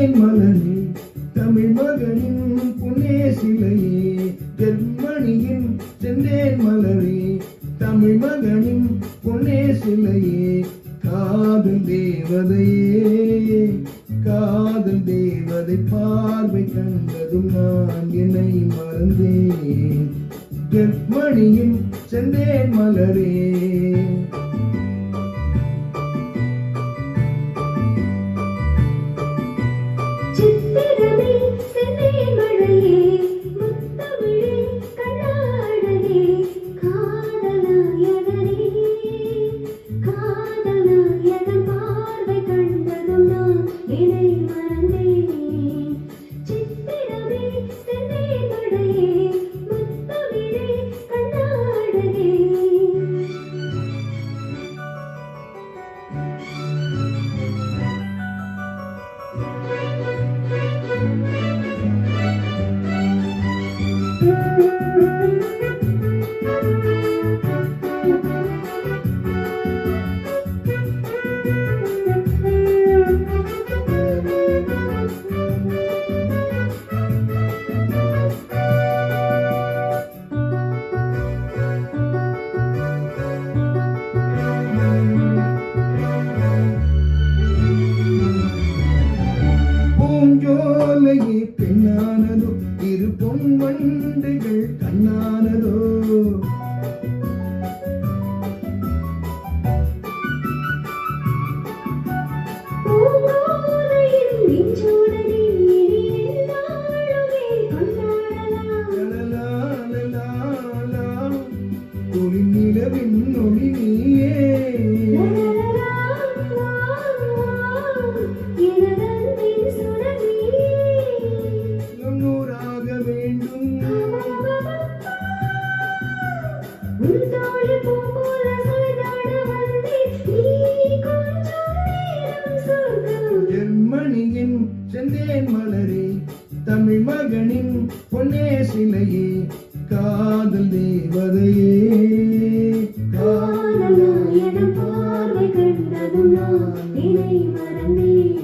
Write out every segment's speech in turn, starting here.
செந்தேன் மலரே தமிழ் மகனின் புனே சிலையே ஜெர்மனியின் செந்தேன் மலரே தமிழ் மகனின் புனே சிலையே காதல் தேவதையே காதல் தேவதை பார்வை கண்டதும் நான் என்னை மறந்தேன் ஜெர்மனியின் செந்தேன் மலரே பூஞ்சோலையே பெண்ணானதோ இரு பொன் வண்டுகள் கண்ணானதோ நிலவின் ஒளி நீயே ஜெர்மனியின் செந்தேன் மலரே தமிழ் மகனின் பொன்னே சிலையே காதல் தேவதையே காதல் பார்வை கண்டதும் நான் என்னை மறந்தேன்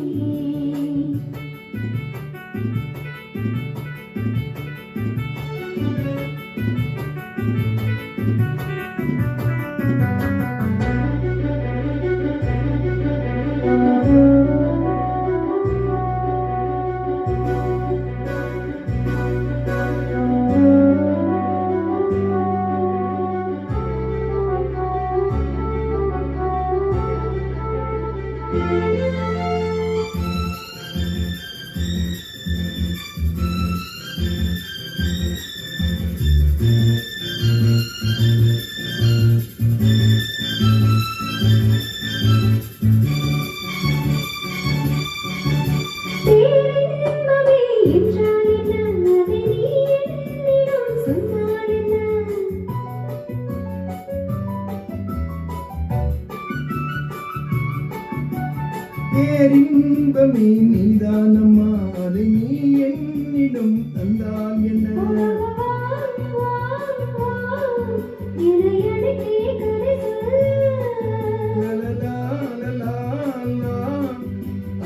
பேரின்பமே நீதானம்மா அதை நீ என்னிடம் தந்தால் என்ன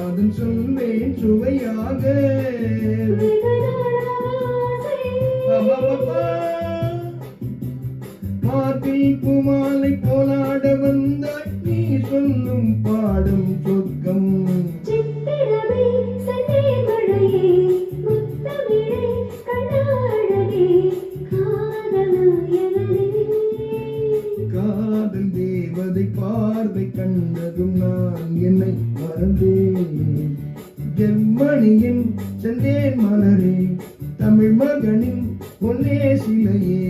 அதன் சொல்வேன் சுவையாக மாட்டில் பூமாலை போலாட வந்தாய் நீ சொல்லும் பாடும் சொர்க்கம் காதல் தேவதை பார்வை கண்டதும் நான் என்னை மறந்தேன் ஜெர்மனியின் செந்தேன் மலரே தமிழ் மகனின் பொன்னே சிலையே